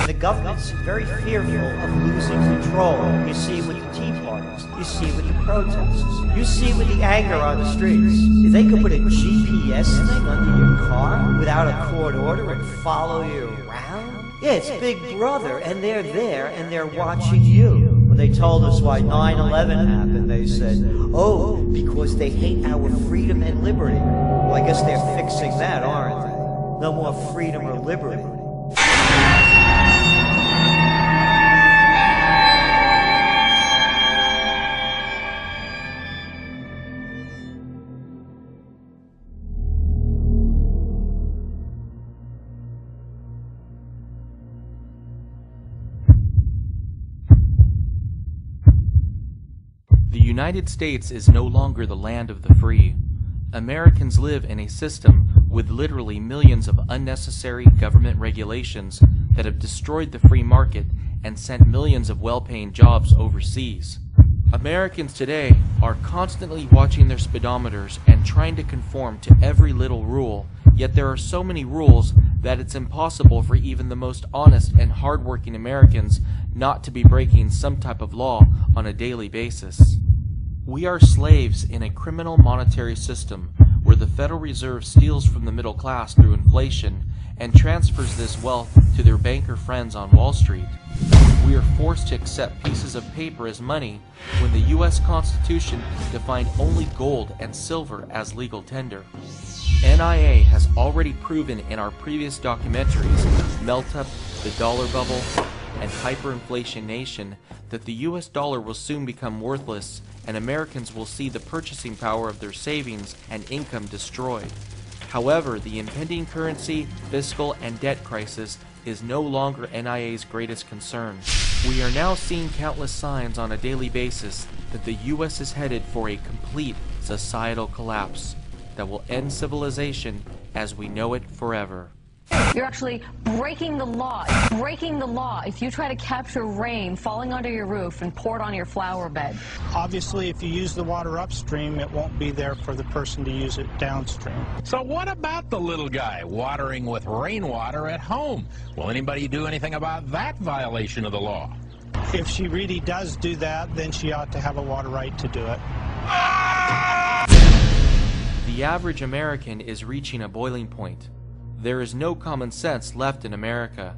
And the government's very fearful of losing control. You see it with the Tea Parties. You see it with the protests. You see it with the anger on the streets. If they could put a GPS thing under your car without a court order and follow you around? Yeah, it's Big Brother, and they're there, and they're watching you. When they told us why 9/11 happened, they said, oh, because they hate our freedom and liberty. Well, I guess they're fixing that, aren't they? No more freedom or liberty. The United States is no longer the land of the free. Americans live in a system with literally millions of unnecessary government regulations that have destroyed the free market and sent millions of well-paying jobs overseas. Americans today are constantly watching their speedometers and trying to conform to every little rule, yet there are so many rules that it's impossible for even the most honest and hardworking Americans not to be breaking some type of law on a daily basis. We are slaves in a criminal monetary system where the Federal Reserve steals from the middle class through inflation and transfers this wealth to their banker friends on Wall Street. We are forced to accept pieces of paper as money when the U.S. Constitution defined only gold and silver as legal tender. NIA has already proven in our previous documentaries, Melt Up, The Dollar Bubble, and Hyperinflation Nation, that the U.S. dollar will soon become worthless and Americans will see the purchasing power of their savings and income destroyed. However, the impending currency, fiscal, and debt crisis is no longer NIA's greatest concern. We are now seeing countless signs on a daily basis that the U.S. is headed for a complete societal collapse that will end civilization as we know it forever. You're actually breaking the law. Breaking the law if you try to capture rain falling onto your roof and pour it on your flower bed. Obviously, if you use the water upstream, it won't be there for the person to use it downstream. So what about the little guy watering with rainwater at home? Will anybody do anything about that violation of the law? If she really does do that, then she ought to have a water right to do it. The average American is reaching a boiling point. There is no common sense left in America.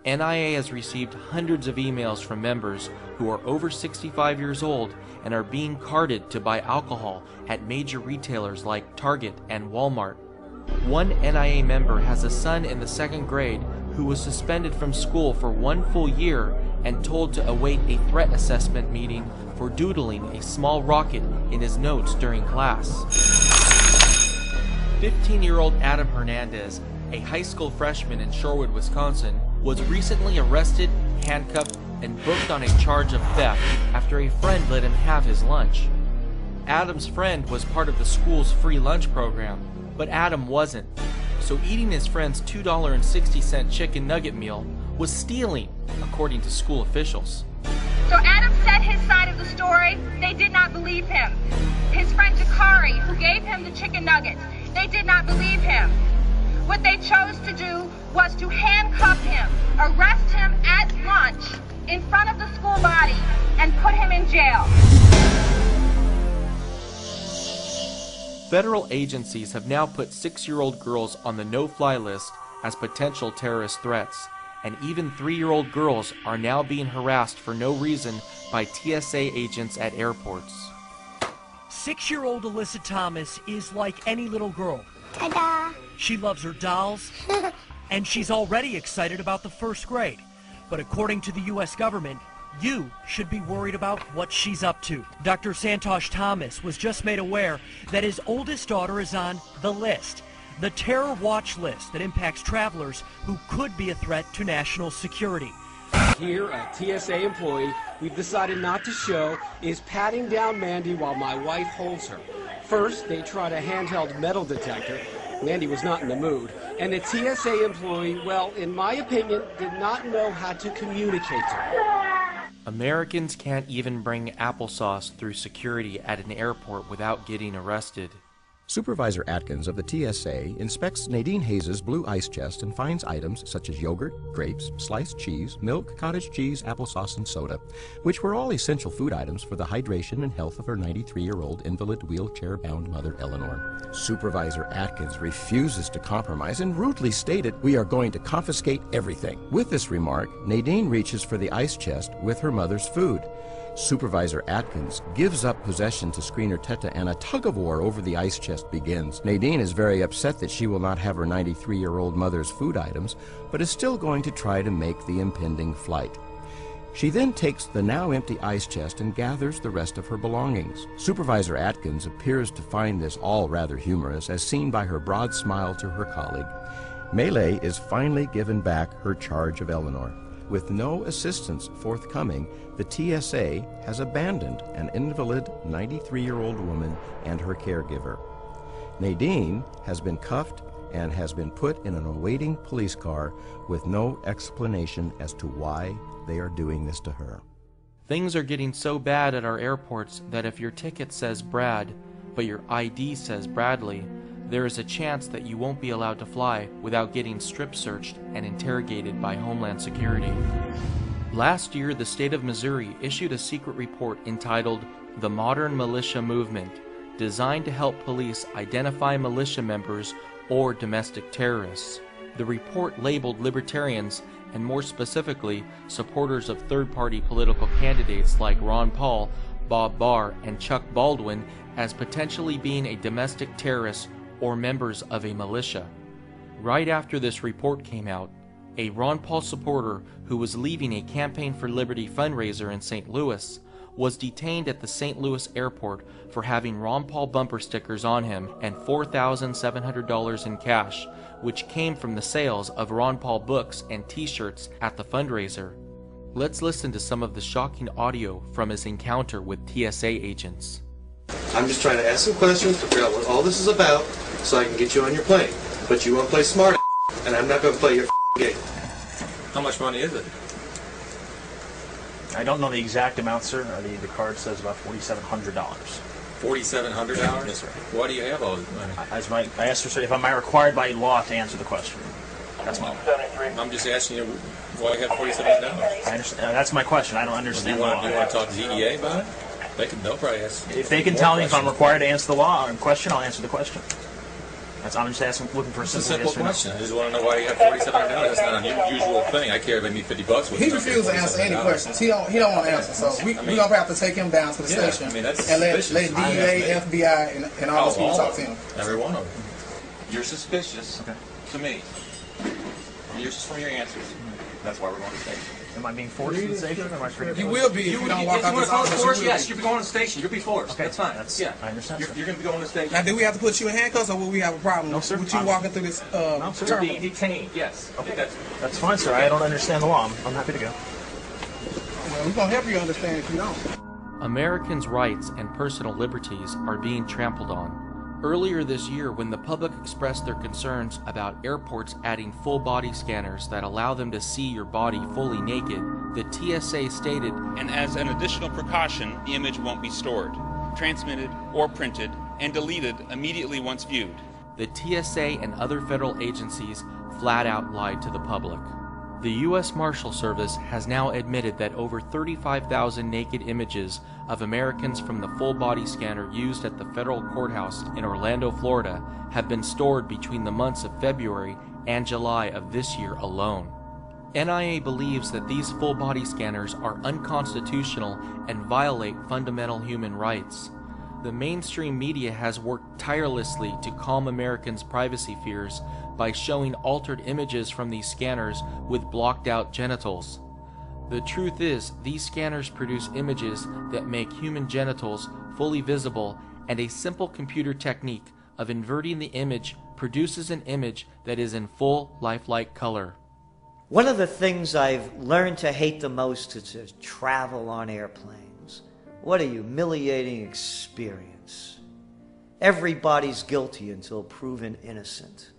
NIA has received hundreds of emails from members who are over 65 years old and are being carded to buy alcohol at major retailers like Target and Walmart. One NIA member has a son in the 2nd grade who was suspended from school for 1 full year and told to await a threat assessment meeting for doodling a small rocket in his notes during class. 15-year-old Adam Hernandez, a high school freshman in Shorewood, Wisconsin, was recently arrested, handcuffed, and booked on a charge of theft after a friend let him have his lunch. Adam's friend was part of the school's free lunch program, but Adam wasn't. So eating his friend's $2.60 chicken nugget meal was stealing, according to school officials. So Adam said his side of the story. They did not believe him. His friend Jakari, who gave him the chicken nuggets, they did not believe him. What they chose to do was to handcuff him, arrest him at lunch in front of the school body, and put him in jail. Federal agencies have now put 6-year-old girls on the no-fly list as potential terrorist threats, and even 3-year-old girls are now being harassed for no reason by TSA agents at airports. 6-year-old Alyssa Thomas is like any little girl. Ta-da! She loves her dolls, and she's already excited about the 1st grade. But according to the U.S. government, you should be worried about what she's up to. Dr. Santosh Thomas was just made aware that his oldest daughter is on the list. the terror watch list that impacts travelers who could be a threat to national security. Here, a TSA employee we've decided not to show is patting down Mandy while my wife holds her. First, they tried a handheld metal detector. Mandy was not in the mood. And the TSA employee, well, in my opinion, did not know how to communicate to her. Americans can't even bring applesauce through security at an airport without getting arrested. Supervisor Atkins of the TSA inspects Nadine Hayes' blue ice chest and finds items such as yogurt, grapes, sliced cheese, milk, cottage cheese, applesauce, and soda, which were all essential food items for the hydration and health of her 93-year-old invalid wheelchair-bound mother, Eleanor. Supervisor Atkins refuses to compromise and rudely stated, "We are going to confiscate everything." With this remark, Nadine reaches for the ice chest with her mother's food. Supervisor Atkins gives up possession to Screener Teta and a tug-of-war over the ice chest begins. Nadine is very upset that she will not have her 93-year-old mother's food items, but is still going to try to make the impending flight. She then takes the now empty ice chest and gathers the rest of her belongings. Supervisor Atkins appears to find this all rather humorous, as seen by her broad smile to her colleague. Melee is finally given back her charge of Eleanor. With no assistance forthcoming, the TSA has abandoned an invalid 93-year-old woman and her caregiver. Nadine has been cuffed and has been put in an awaiting police car with no explanation as to why they are doing this to her. Things are getting so bad at our airports that if your ticket says Brad, but your ID says Bradley, there is a chance that you won't be allowed to fly without getting strip searched and interrogated by Homeland Security. Last year, the state of Missouri issued a secret report entitled The Modern Militia Movement, designed to help police identify militia members or domestic terrorists. The report labeled libertarians, and more specifically, supporters of third-party political candidates like Ron Paul, Bob Barr, and Chuck Baldwin as potentially being a domestic terrorist or members of a militia. Right after this report came out, a Ron Paul supporter who was leaving a Campaign for Liberty fundraiser in St. Louis was detained at the St. Louis airport for having Ron Paul bumper stickers on him and $4,700 in cash, which came from the sales of Ron Paul books and t-shirts at the fundraiser. Let's listen to some of the shocking audio from his encounter with TSA agents. I'm just trying to ask some questions to figure out what all this is about so I can get you on your plane. But you won't play smart, and I'm not going to play your game. How much money is it? I don't know the exact amount, sir. The card says about $4,700. $4,700? Yes, sir. Why do you have all this money? I asked her, sir, if I'm required by law to answer the question. That's my. I'm just asking you why you have $4,700. I understand. That's my question. I don't understand. Do you want to talk to DEA about it? They'll probably ask. If they can tell me if I'm required to answer the law question, I'll answer the question. I'm just asking, looking for a simple question. I just want to know why you have $4,700. That's not an unusual thing. I care if I need $50. He refused to answer any questions. He don't want to answer. So we're gonna have to take him down to the station and let DEA, FBI, and all those people talk to him. Every one of them. You're suspicious to me. You're just from your answers. That's why we're going to the station. Am I being forced to the station, or am I free to go? You will be if you don't walk out this office. Yes, you'll be going to the station. You'll be forced. Okay. That's fine. I understand. You're going to be going to the station. Now, do we have to put you in handcuffs, or will we have a problem with you walking through this no, sir. terminal? You're being detained, yes. Okay. That's fine, sir. I don't understand the law. I'm happy to go. Well, we're going to help you understand if you don't. Americans' rights and personal liberties are being trampled on. Earlier this year, when the public expressed their concerns about airports adding full body scanners that allow them to see your body fully naked, the TSA stated, "And as an additional precaution, the image won't be stored, transmitted, or printed, and deleted immediately once viewed." The TSA and other federal agencies flat out lied to the public. The U.S. Marshal Service has now admitted that over 35,000 naked images of Americans from the full body scanner used at the federal courthouse in Orlando, Florida, have been stored between the months of February and July of this year alone. NIA believes that these full body scanners are unconstitutional and violate fundamental human rights. The mainstream media has worked tirelessly to calm Americans' privacy fears by showing altered images from these scanners with blocked out genitals. The truth is, these scanners produce images that make human genitals fully visible, and a simple computer technique of inverting the image produces an image that is in full lifelike color. One of the things I've learned to hate the most is to travel on airplanes. What a humiliating experience. Everybody's guilty until proven innocent.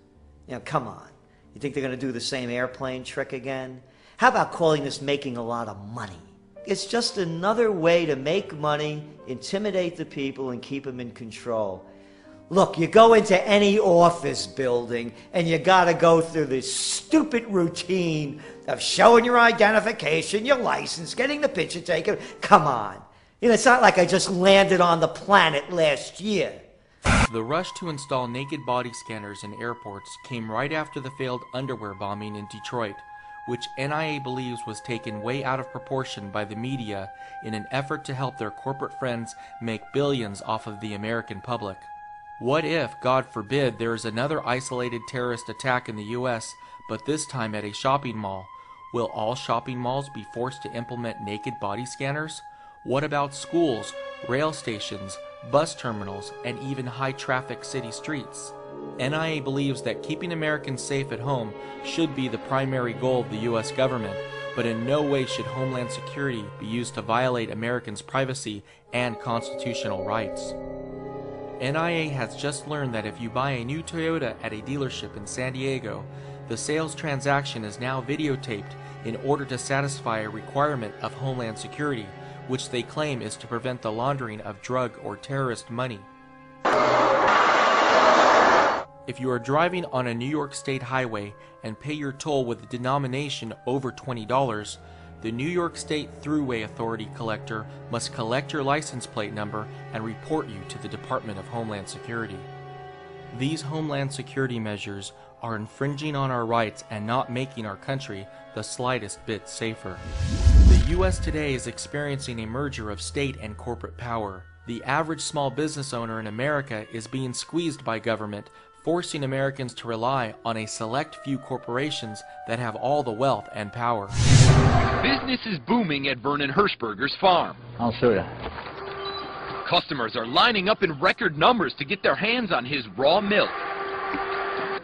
You know, come on. You think they're going to do the same airplane trick again? How about calling this making a lot of money? It's just another way to make money, intimidate the people, and keep them in control. Look, you go into any office building, and you got to go through this stupid routine of showing your identification, your license, getting the picture taken. Come on. You know, it's not like I just landed on the planet last year. The rush to install naked body scanners in airports came right after the failed underwear bombing in Detroit, which NIA believes was taken way out of proportion by the media in an effort to help their corporate friends make billions off of the American public. What if, God forbid, there is another isolated terrorist attack in the U.S., but this time at a shopping mall? Will all shopping malls be forced to implement naked body scanners? What about schools, rail stations, bus terminals, and even high-traffic city streets? NIA believes that keeping Americans safe at home should be the primary goal of the U.S. government, but in no way should Homeland Security be used to violate Americans' privacy and constitutional rights. NIA has just learned that if you buy a new Toyota at a dealership in San Diego, the sales transaction is now videotaped in order to satisfy a requirement of Homeland Security, which they claim is to prevent the laundering of drug or terrorist money. If you are driving on a New York State highway and pay your toll with a denomination over $20, the New York State Thruway Authority collector must collect your license plate number and report you to the Department of Homeland Security. These Homeland Security measures are infringing on our rights and not making our country the slightest bit safer. The U.S. today is experiencing a merger of state and corporate power. The average small business owner in America is being squeezed by government, forcing Americans to rely on a select few corporations that have all the wealth and power. Business is booming at Vernon Hershberger's farm. I'll show you. Customers are lining up in record numbers to get their hands on his raw milk.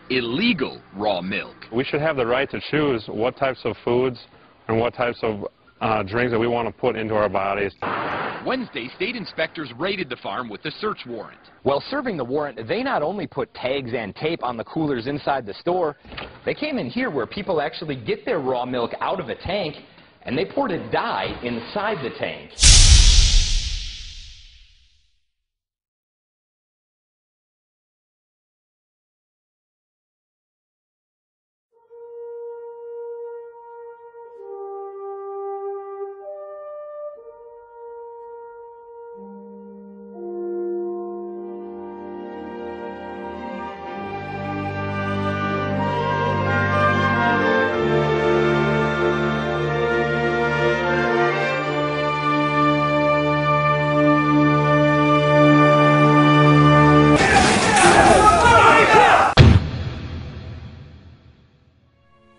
Illegal raw milk. We should have the right to choose what types of foods and what types of drinks that we want to put into our bodies. Wednesday, state inspectors raided the farm with a search warrant. While serving the warrant, they not only put tags and tape on the coolers inside the store, they came in here where people actually get their raw milk out of a tank, and they poured a dye inside the tank.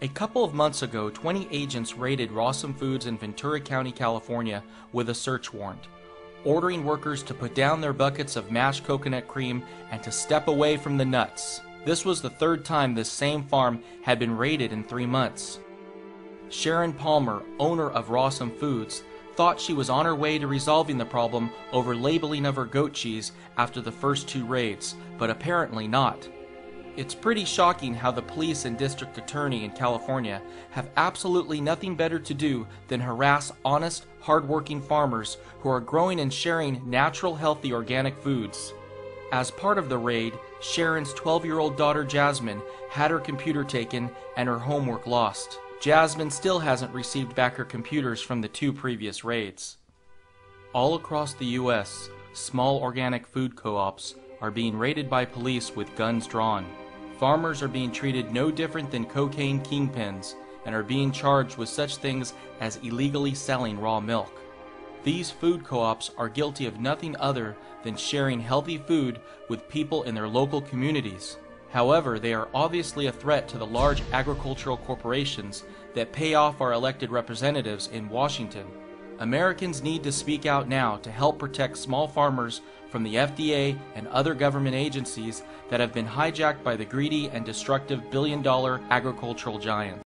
A couple of months ago, 20 agents raided Rawsome Foods in Ventura County, California with a search warrant, ordering workers to put down their buckets of mashed coconut cream and to step away from the nuts. This was the third time this same farm had been raided in 3 months. Sharon Palmer, owner of Rawsome Foods, thought she was on her way to resolving the problem over labeling of her goat cheese after the first 2 raids, but apparently not. It's pretty shocking how the police and district attorney in California have absolutely nothing better to do than harass honest, hard-working farmers who are growing and sharing natural, healthy, organic foods. As part of the raid, Sharon's 12-year-old daughter Jasmine had her computer taken and her homework lost. Jasmine still hasn't received back her computers from the 2 previous raids. All across the U.S., small organic food co-ops are being raided by police with guns drawn. Farmers are being treated no different than cocaine kingpins and are being charged with such things as illegally selling raw milk. These food co-ops are guilty of nothing other than sharing healthy food with people in their local communities. However, they are obviously a threat to the large agricultural corporations that pay off our elected representatives in Washington. Americans need to speak out now to help protect small farmers from the FDA and other government agencies that have been hijacked by the greedy and destructive billion-dollar agricultural giants.